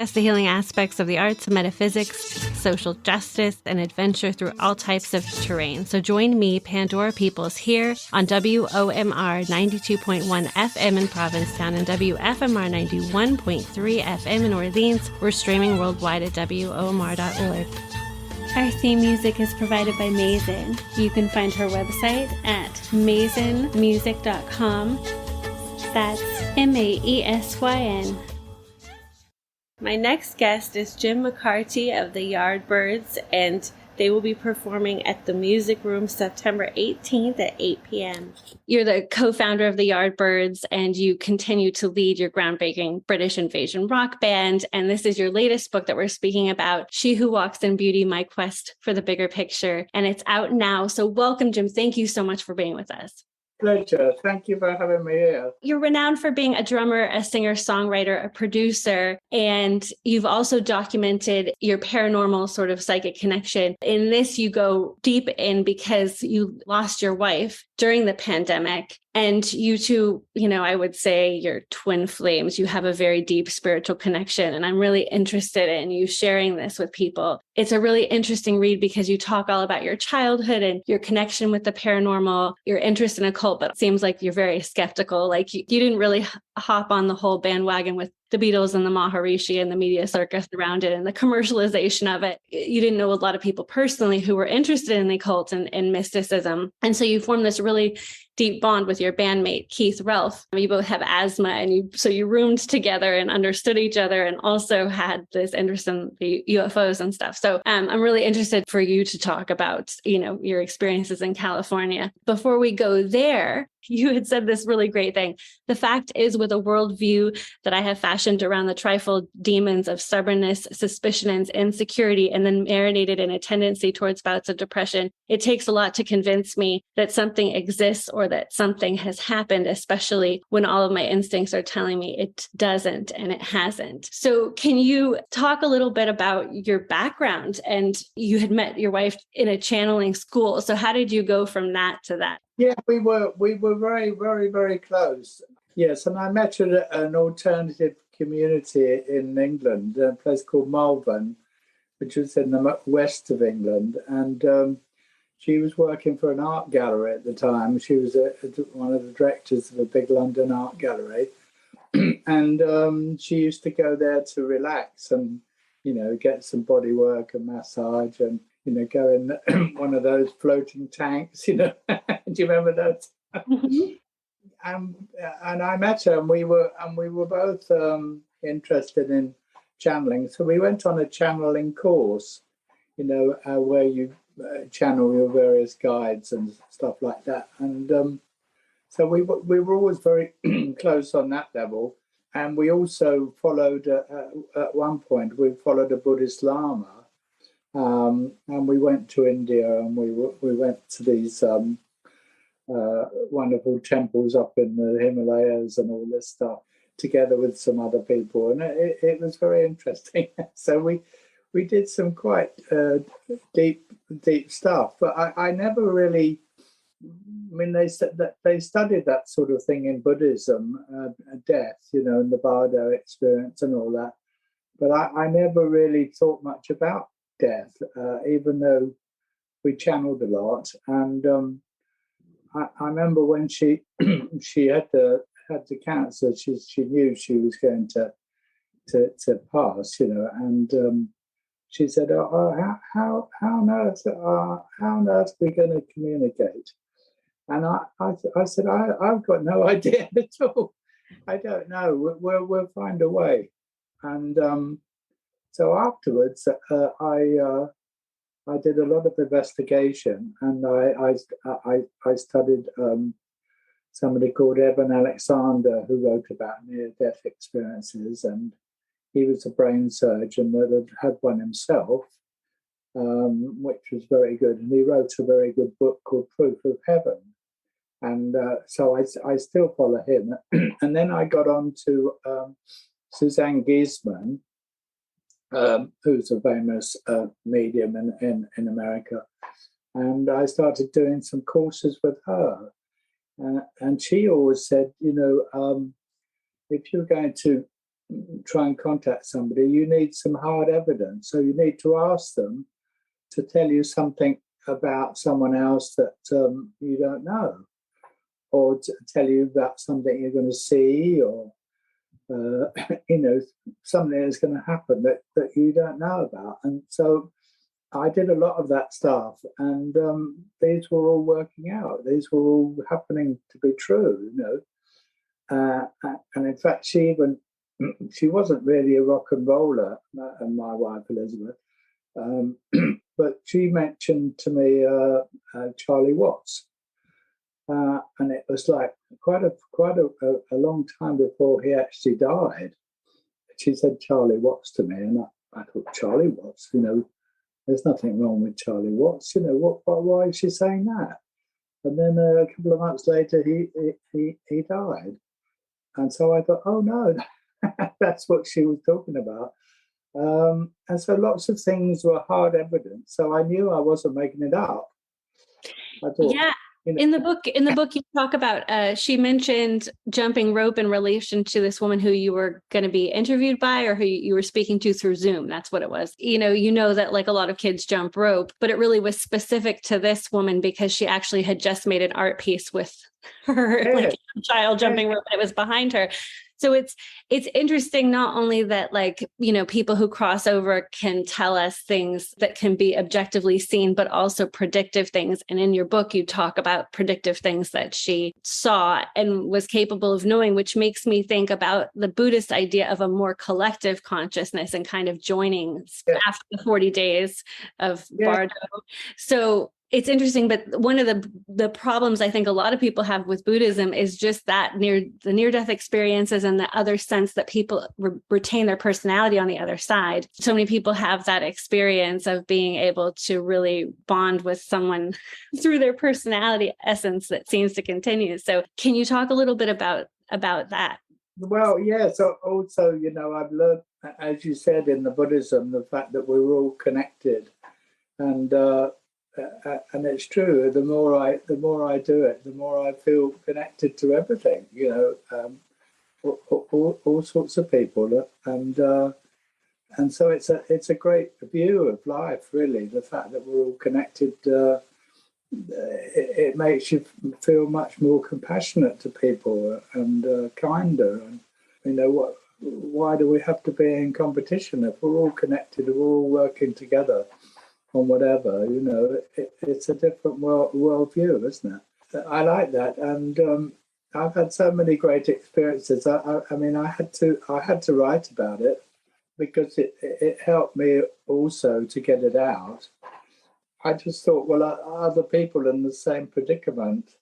Discuss the healing aspects of the arts, metaphysics, social justice, and adventure through all types of terrain. So join me, Pandora Peoples, here on WOMR 92.1 FM in Provincetown and WFMR 91.3 FM in Orleans. We're streaming worldwide at WOMR.org. Our theme music is provided by Mason. You can find her website at masonmusic.com. That's MAESYN. My next guest is Jim McCarty of the Yardbirds, and they will be performing at the Music Room September 18th at 8 p.m. You're the co-founder of the Yardbirds, and you continue to lead your groundbreaking British invasion rock band. And this is your latest book that we're speaking about, She Who Walks in Beauty, My Quest for the Bigger Picture. And it's out now. So welcome, Jim. Thank you so much for being with us. Pleasure. Thank you for having me here. You're renowned for being a drummer, a singer, songwriter, a producer, and you've also documented your paranormal sort of psychic connection. In this, you go deep in because you lost your wife during the pandemic. And you two, I would say you're twin flames. You have a very deep spiritual connection. And I'm really interested in you sharing this with people. It's a really interesting read because you talk all about your childhood and your connection with the paranormal, your interest in occult, but it seems like you're very skeptical. Like you didn't really hop on the whole bandwagon with the Beatles and the Maharishi and the media circus around it and the commercialization of it. You didn't know a lot of people personally who were interested in the occult and mysticism. And so you formed this really deep bond with your bandmate, Keith Relf. You both have asthma, and so you roomed together and understood each other and also had this interest in the UFOs and stuff. So I'm really interested for you to talk about, your experiences in California. Before we go there, you had said this really great thing. The fact is, with a worldview that I have fashioned around the trifold demons of stubbornness, suspicion, and insecurity, and then marinated in a tendency towards bouts of depression, it takes a lot to convince me that something exists or that something has happened, especially when all of my instincts are telling me it doesn't and it hasn't. So can you talk a little bit about your background? And you had met your wife in a channeling school. So how did you go from that to that? Yeah, we were very, very, very close. Yes, and I met her at an alternative community in England, a place called Malvern, which was in the west of England. And she was working for an art gallery at the time. She was one of the directors of a big London art gallery. And she used to go there to relax and, get some body work and massage and, go in one of those floating tanks, Do you remember that? Mm-hmm. And I met her, and we were both interested in channeling. So we went on a channeling course, where you channel your various guides and stuff like that. And so we were always very close on that level. And we also followed, at one point, we followed a Buddhist Lama. And we went to India, and we went to these wonderful temples up in the Himalayas and all this stuff, together with some other people, and it was very interesting. So we did some quite deep stuff, but I never really. I mean, they said that they studied that sort of thing in Buddhism, death, and the Bardo experience and all that, but I never really thought much about death, even though we channeled a lot. And I remember when she had the cancer, she knew she was going to pass, and she said, how on earth are we going to communicate? And I said, I've got no idea at all. I don't know. We'll find a way. And so afterwards, I did a lot of investigation, and I studied somebody called Evan Alexander, who wrote about near-death experiences, and he was a brain surgeon that had one himself, which was very good. And he wrote a very good book called Proof of Heaven. And so I still follow him. And then I got on to Suzanne Giesemann, who's a famous medium in America. And I started doing some courses with her. And she always said, if you're going to try and contact somebody, you need some hard evidence. So you need to ask them to tell you something about someone else that you don't know, or to tell you about something you're going to see, or something that's going to happen that you don't know about. And so I did a lot of that stuff, and these were all working out. These were all happening to be true, and in fact, she wasn't really a rock and roller, and my wife Elizabeth, but she mentioned to me Charlie Watts, and it was like quite a long time before he actually died. She said Charlie Watts to me, and I thought, Charlie Watts, there's nothing wrong with Charlie Watts, why is she saying that? And then a couple of months later, he died, and so I thought, oh no, that's what she was talking about. And so lots of things were hard evidence. So I knew I wasn't making it up. I thought, yeah. In the book, you talk about, she mentioned jumping rope in relation to this woman who you were going to be interviewed by, or who you were speaking to through Zoom. That's what it was. You know that like a lot of kids jump rope, but it really was specific to this woman because she actually had just made an art piece with her like child jumping rope, and it was behind her. So it's interesting, not only that, like, people who cross over can tell us things that can be objectively seen, but also predictive things. And in your book, you talk about predictive things that she saw and was capable of knowing, which makes me think about the Buddhist idea of a more collective consciousness and kind of joining after the 40 days of Bardo. So it's interesting, but one of the problems I think a lot of people have with Buddhism is just that the near-death experiences and the other sense that people retain their personality on the other side. So many people have that experience of being able to really bond with someone through their personality essence that seems to continue. So can you talk a little bit about that? Well, yeah. So also, I've learned, as you said, in the Buddhism, the fact that we're all connected, and it's true. The more I do it, the more I feel connected to everything. All sorts of people, and so it's a great view of life. Really, the fact that we're all connected, it makes you feel much more compassionate to people and kinder. And why do we have to be in competition if we're all connected? We're all working together on whatever, it's a different worldview, isn't it? I like that, and I've had so many great experiences. I had to write about it because it helped me also to get it out. I just thought, well, other people in the same predicament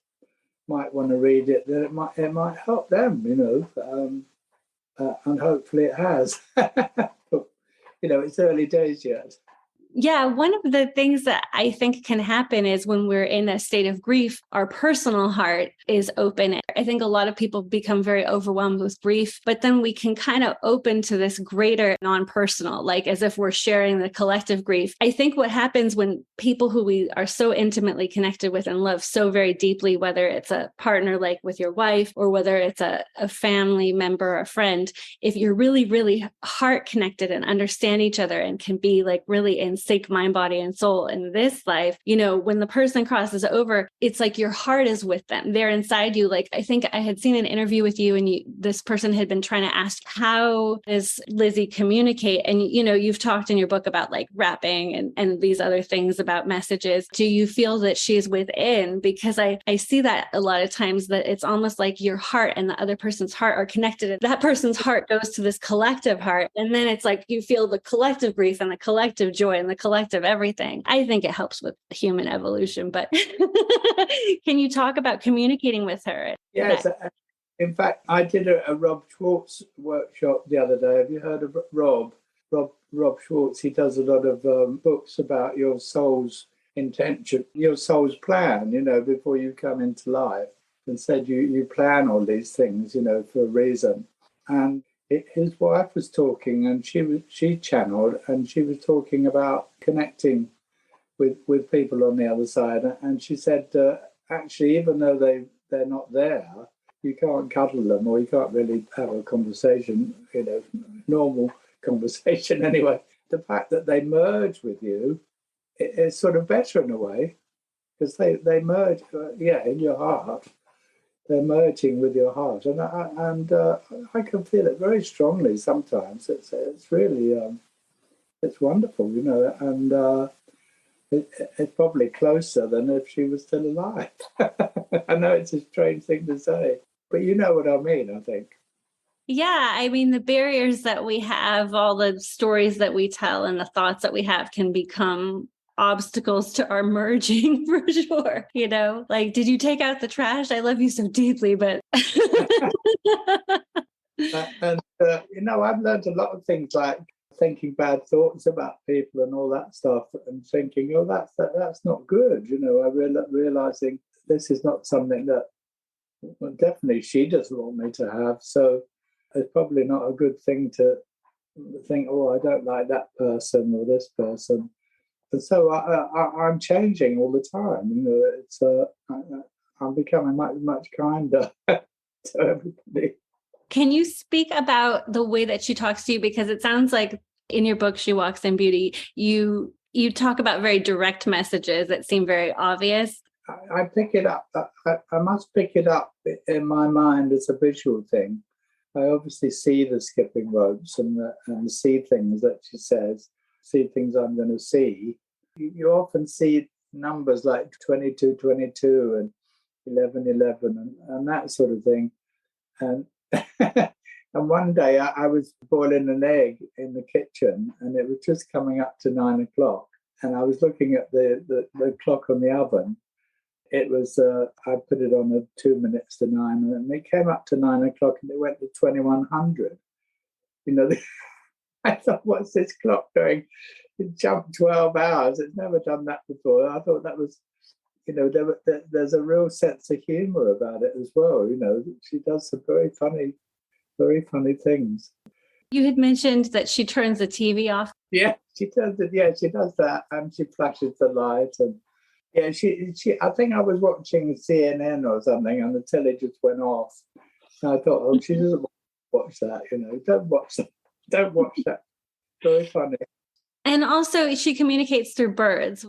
might want to read it. That it might help them, and hopefully it has. But, it's early days yet. Yeah, one of the things that I think can happen is when we're in a state of grief, our personal heart is open. I think a lot of people become very overwhelmed with grief, but then we can kind of open to this greater non-personal, like as if we're sharing the collective grief. I think what happens when people who we are so intimately connected with and love so very deeply, whether it's a partner like with your wife, or whether it's a family member, a friend, if you're really, really heart connected and understand each other and can be like really in sync, mind, body, and soul in this life, when the person crosses over, it's like your heart is with them. They're inside you. Like, I think I had seen an interview with you, and this person had been trying to ask, how does Lizzie communicate? And, you've talked in your book about like rapping and these other things about messages. Do you feel that she's within? Because I see that a lot of times, that it's almost like your heart and the other person's heart are connected. And that person's heart goes to this collective heart. And then it's like you feel the collective grief and the collective joy and the collective everything. I think it helps with human evolution, but can you talk about communicating with her? Yes. In fact, I did a Rob Schwartz workshop the other day. Have you heard of Rob? Rob Schwartz, he does a lot of books about your soul's intention, your soul's plan, before you come into life. And said you plan all these things, for a reason. And his wife was talking, and she channeled, and she was talking about connecting with people on the other side. And she said, actually, even though they're not there, you can't cuddle them, or you can't really have a conversation, normal conversation anyway. The fact that they merge with you is sort of better in a way, because they merge, in your heart. They're merging with your heart, and I can feel it very strongly sometimes. It's really it's wonderful, and it's probably closer than if she was still alive. I know it's a strange thing to say, but you know what I mean, I think. Yeah, I mean, the barriers that we have, all the stories that we tell and the thoughts that we have can become obstacles to our merging for sure. Like, did you take out the trash? I love you so deeply, but. I've learned a lot of things, like thinking bad thoughts about people and all that stuff, and thinking, oh, that's not good. Realizing this is not something that, well, definitely she doesn't want me to have. So it's probably not a good thing to think, oh, I don't like that person or this person. And so I'm changing all the time. It's I'm becoming much, much kinder to everybody. Can you speak about the way that she talks to you? Because it sounds like in your book, She Walks in Beauty, you talk about very direct messages that seem very obvious. I pick it up. I must pick it up in my mind as a visual thing. I obviously see the skipping ropes and see things that she says, see things I'm going to see. You often see numbers like 22, 22 and 11, 11 and that sort of thing. And and one day I was boiling an egg in the kitchen, and it was just coming up to 9 o'clock. And I was looking at the clock on the oven. It was, I put it on at 2 minutes to 9, and it came up to 9 o'clock and it went to 2100. I thought, what's this clock doing? It jumped 12 hours. It's never done that before. I thought that was, there's a real sense of humor about it as well. She does some very funny things. You had mentioned that she turns the TV off. Yeah, she turns it. Yeah, she does that, and she flashes the light. And yeah, she. I think I was watching CNN or something, and the telly just went off. And I thought, oh, she doesn't watch that. Don't watch that. Don't watch that. Very funny. And also, she communicates through birds.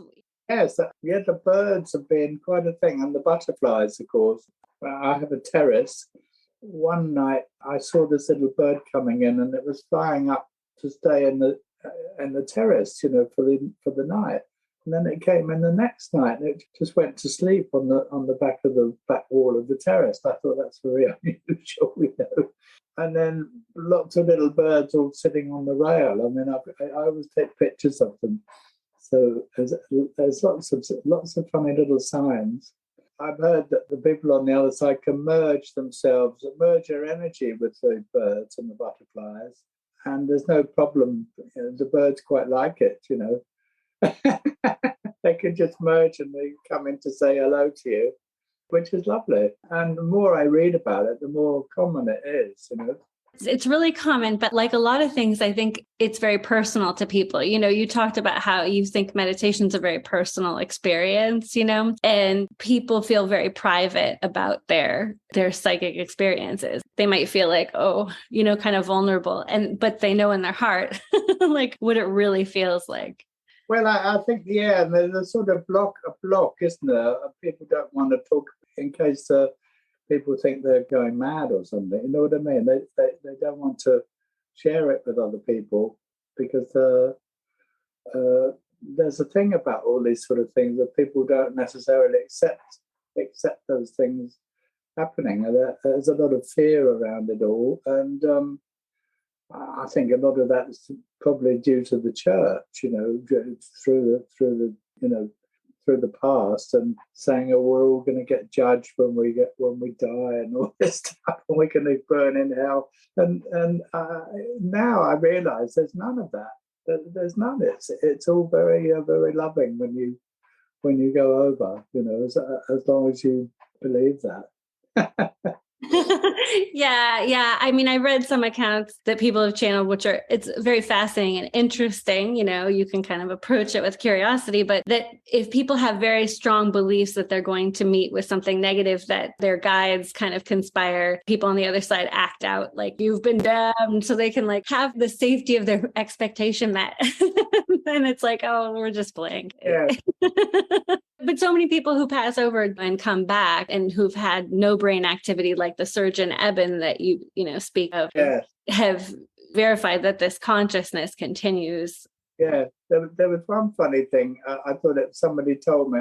Yes, the birds have been quite a thing, and the butterflies, of course. I have a terrace. One night I saw this little bird coming in, and it was flying up to stay in the terrace, for the night. And then it came in the next night, and it just went to sleep on the back of the back wall of the terrace. I thought that's very unusual, And then lots of little birds all sitting on the rail. I mean, I always take pictures of them. So there's lots of funny little signs. I've heard that the people on the other side can merge their energy with the birds and the butterflies, and there's no problem. The birds quite like it, They can just merge and they come in to say hello to you, which is lovely. And the more I read about it, the more common it is, It's really common, but like a lot of things, I think it's very personal to people. You talked about how you think meditation's a very personal experience, and people feel very private about their psychic experiences. They might feel like, oh, kind of vulnerable, but they know in their heart, like what it really feels like. Well, I think, there's a sort of block, isn't there? People don't want to talk in case people think they're going mad or something. You know what I mean? They don't want to share it with other people because there's a thing about all these sort of things that people don't necessarily accept those things happening. There's a lot of fear around it all, and I think a lot of that's probably due to the church, through the past, and saying, oh, we're all going to get judged when we die and all this stuff, and we're going to burn in hell. And now I realise there's none of that. There's none. It's all very very loving when you go over. As long as you believe that. Yeah. I mean, I read some accounts that people have channeled, it's very fascinating and interesting. You can kind of approach it with curiosity, but that if people have very strong beliefs that they're going to meet with something negative, that their guides kind of conspire, people on the other side act out like you've been damned, so they can like have the safety of their expectation met. And it's like, oh, we're just playing. Yeah. But so many people who pass over and come back and who've had no brain activity, like the surgeon Eben that you speak of, have verified that this consciousness continues. Yeah, there was one funny thing. I thought that somebody told me,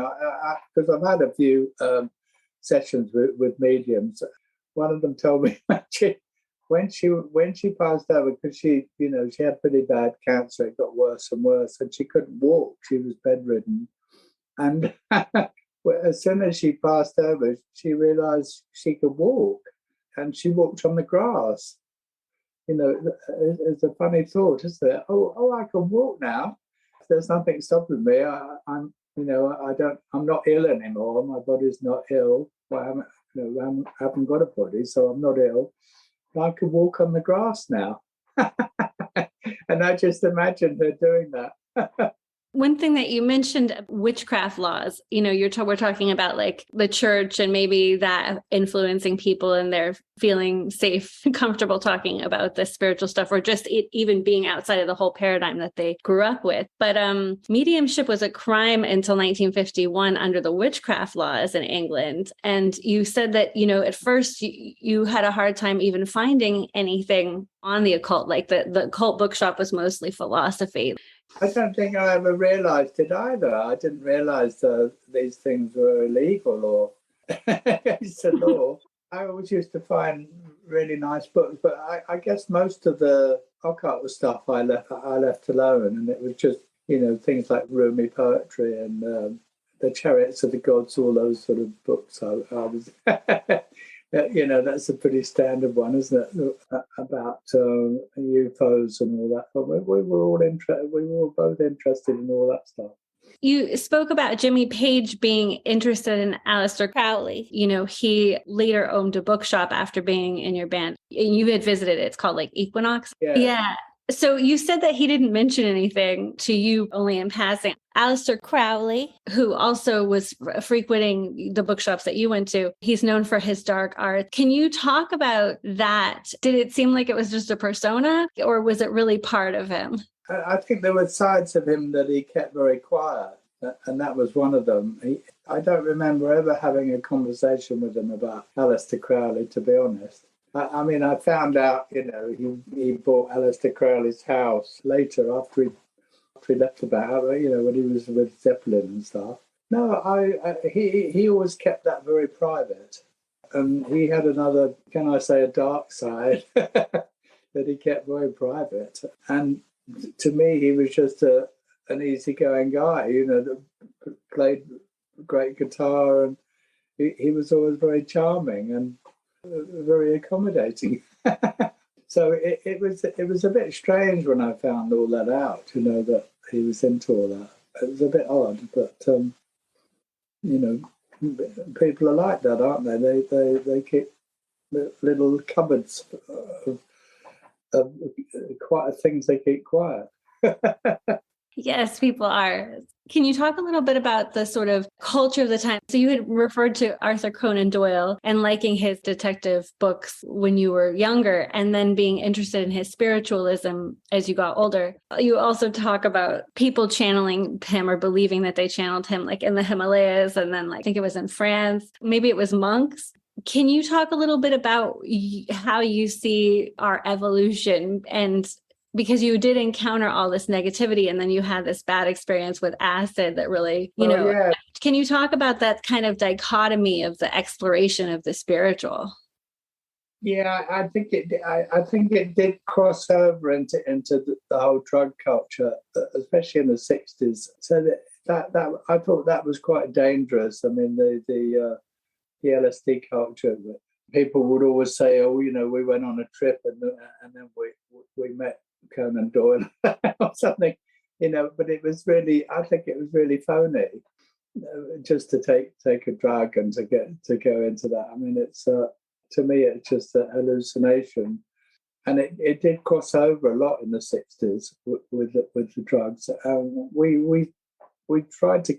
because I've had a few sessions with mediums. One of them told me when she passed over, because she had pretty bad cancer, it got worse and worse, and she couldn't walk. She was bedridden. And as soon as she passed over, she realized she could walk, and she walked on the grass. It's a funny thought, isn't it? Oh, I can walk now. There's nothing stopping me. I'm not ill anymore. My body's not ill. Well, I haven't got a body, so I'm not ill. I can walk on the grass now. And I just imagined her doing that. One thing that you mentioned, witchcraft laws, we're talking about like the church and maybe that influencing people and they're feeling safe, comfortable talking about the spiritual stuff, or just it even being outside of the whole paradigm that they grew up with. But mediumship was a crime until 1951 under the witchcraft laws in England. And you said that, at first you had a hard time even finding anything on the occult, like the occult bookshop was mostly philosophy. I don't think I ever realized it either. I didn't realize these things were illegal or against the law. I always used to find really nice books, but I guess most of the occult stuff I left alone, and it was just things like Rumi poetry and the Chariots of the Gods, all those sort of books. I was. That's a pretty standard one, isn't it? About UFOs and all that. But we were all interested. We were both interested in all that stuff. You spoke about Jimmy Page being interested in Aleister Crowley. He later owned a bookshop after being in your band. And you had visited it. It's called like Equinox. Yeah. So you said that he didn't mention anything to you, only in passing. Aleister Crowley, who also was frequenting the bookshops that you went to, he's known for his dark art. Can you talk about that? Did it seem like it was just a persona, or was it really part of him? I think there were sides of him that he kept very quiet, and that was one of them. I don't remember ever having a conversation with him about Aleister Crowley, to be honest. I mean, I found out, he bought Aleister Crowley's house later after he left the band, when he was with Zeppelin and stuff. No, he always kept that very private. And he had another, can I say, a dark side that he kept very private. And to me, he was just an easygoing guy, that played great guitar, and he was always very charming and very accommodating. So it was a bit strange when I found all that out, that he was into all that. It was a bit odd, but people are like that, aren't they? They keep little cupboards of quiet things they keep quiet. Yes, people are. Can you talk a little bit about the sort of culture of the time? So you had referred to Arthur Conan Doyle and liking his detective books when you were younger, and then being interested in his spiritualism as you got older. You also talk about people channeling him or believing that they channeled him, like in the Himalayas, and then I think it was in France. Maybe it was monks. Can you talk a little bit about how you see our evolution? And because you did encounter all this negativity, and then you had this bad experience with acid that really, Yeah. Can you talk about that kind of dichotomy of the exploration of the spiritual? Yeah, I think it did cross over into the whole drug culture, especially in the 60s. So that I thought that was quite dangerous. I mean, the LSD culture. People would always say, "Oh, we went on a trip and then we met Conan Doyle or something," But it was really, I think it was really phony, just to take a drug and to go into that. I mean, it's to me, it's just a hallucination. And it did cross over a lot in the 60s with the drugs. We tried to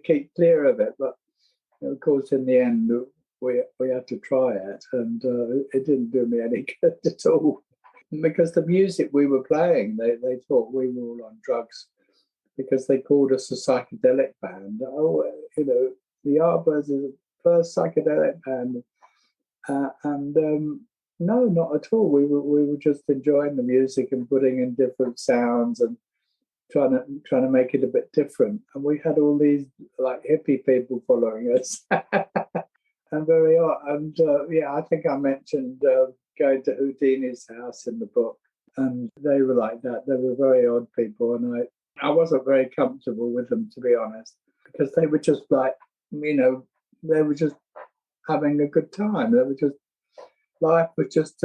keep clear of it, but of course, in the end, we had to try it, and it didn't do me any good at all. Because the music we were playing, they thought we were all on drugs because they called us a psychedelic band. Oh, the Yardbirds is the first psychedelic band, and no, not at all. We were just enjoying the music and putting in different sounds and trying to make it a bit different. And we had all these like hippie people following us, and very odd. And I think I mentioned going to Houdini's house in the book, and they were like that. They were very odd people, and I wasn't very comfortable with them, to be honest, because they were just like, they were just having a good time. They were just life was just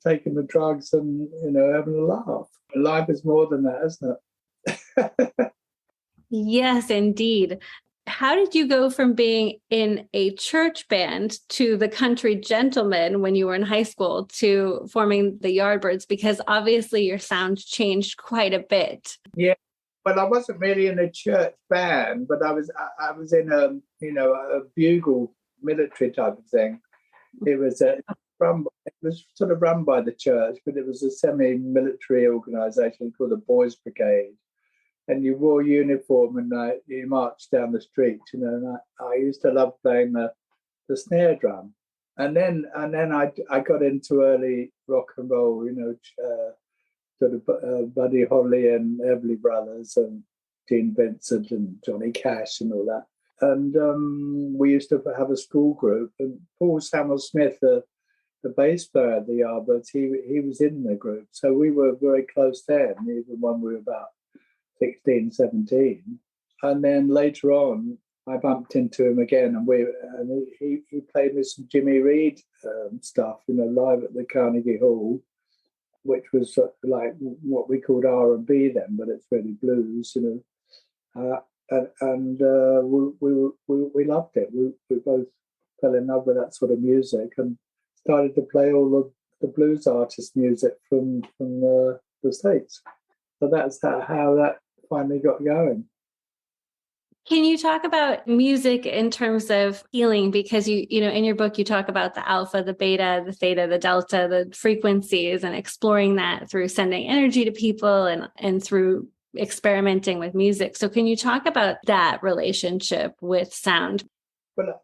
taking the drugs and having a laugh. Life is more than that, isn't it? Yes, indeed. How did you go from being in a church band to the Country Gentlemen when you were in high school to forming the Yardbirds? Because obviously your sound changed quite a bit. Yeah. Well, I wasn't really in a church band, but I was in a bugle military type of thing. It was sort of run by the church, but it was a semi-military organisation called the Boys Brigade. And you wore uniform and you marched down the street, and I used to love playing the snare drum. And then I got into early rock and roll, sort of Buddy Holly and Everly Brothers and Gene Vincent and Johnny Cash and all that. And we used to have a school group, and Paul Samuel Smith, the bass player at the Yardbirds, he was in the group. So we were very close then, even when we were about 16, 17. And then later on, I bumped into him again, and he played me some Jimmy Reed stuff, live at the Carnegie Hall, which was like what we called R&B then, but it's really blues, and we loved it. We both fell in love with that sort of music and started to play all the blues artist music from the States. So that's how that finally got going. Can you talk about music in terms of healing? Because you in your book, you talk about the alpha, the beta, the theta, the delta, the frequencies, and exploring that through sending energy to people and through experimenting with music. So can you talk about that relationship with sound?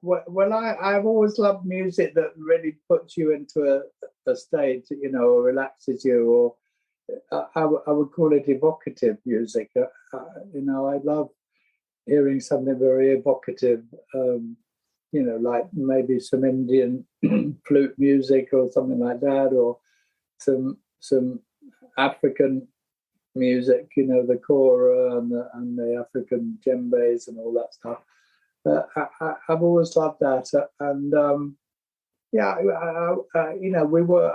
Well, I've always loved music that really puts you into a state, or relaxes you, or I would call it evocative music. I love hearing something very evocative, like maybe some Indian flute music or something like that, or some African music, the kora and the African djembes and all that stuff. I've always loved that, and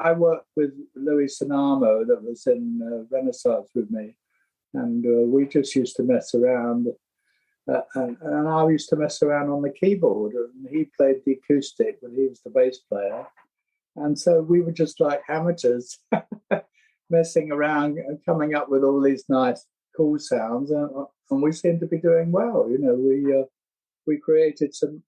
I worked with Louis Sonamo that was in Renaissance with me, and we just used to mess around. And I used to mess around on the keyboard, and he played the acoustic, but he was the bass player. And so we were just like amateurs messing around and coming up with all these nice, cool sounds. And we seemed to be doing well. We created some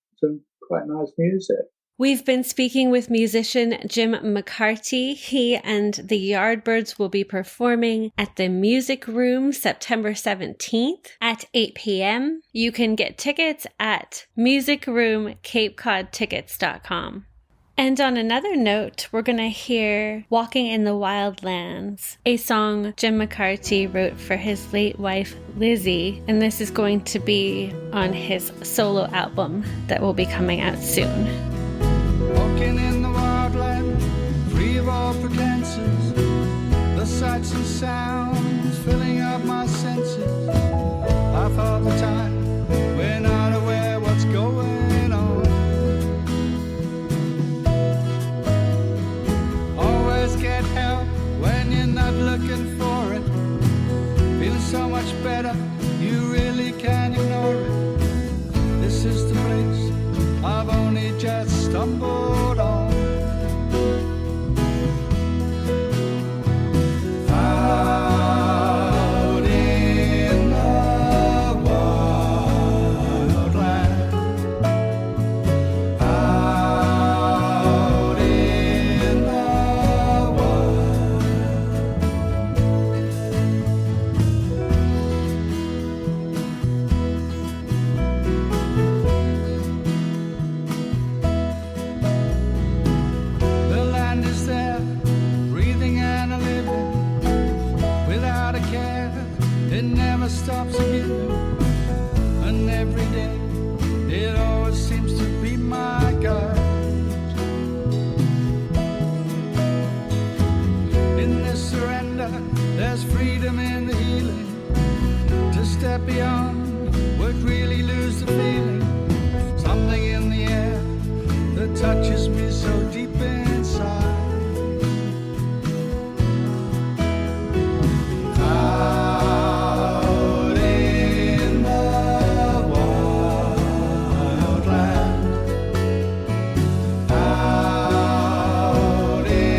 quite nice music. We've been speaking with musician Jim McCarty. He and the Yardbirds will be performing at the Music Room September 17th at 8 p.m. You can get tickets at musicroomcapecodtickets.com. And on another note, we're going to hear Walking in the Wildlands, a song Jim McCarty wrote for his late wife, Lizzie. And this is going to be on his solo album that will be coming out soon. Walking in the wildland, free of all pretenses, the sights and sounds filling up my senses. Half of the time, we're not aware what's going on. Always get help when you're not looking for it. Feels so much better, you really can't ignore it. This is the place I've only just stumbled never stops again. And every day it always seems to be my guide. In this surrender, there's freedom in the healing. To step beyond would really lose the feeling. Something in the air that touches me so deep inside. Out in the wild land, out in the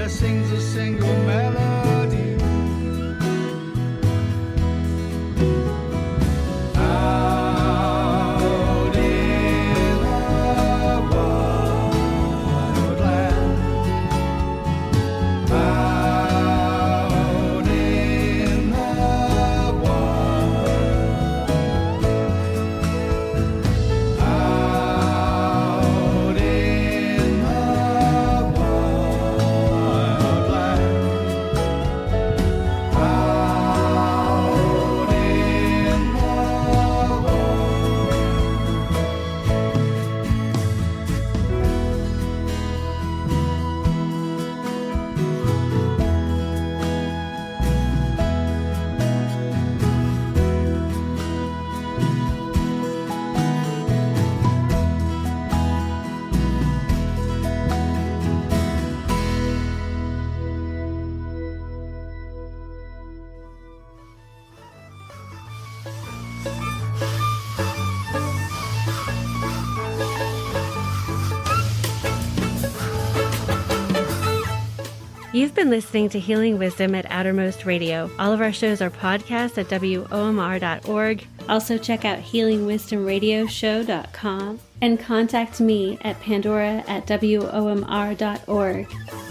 sings a single melody. Out in the wild land, out in the wild, out in the You've been listening to Healing Wisdom at Outermost Radio. All of our shows are podcasts at WOMR.org. Also check out healingwisdomradioshow.com and contact me at pandora@WOMR.org.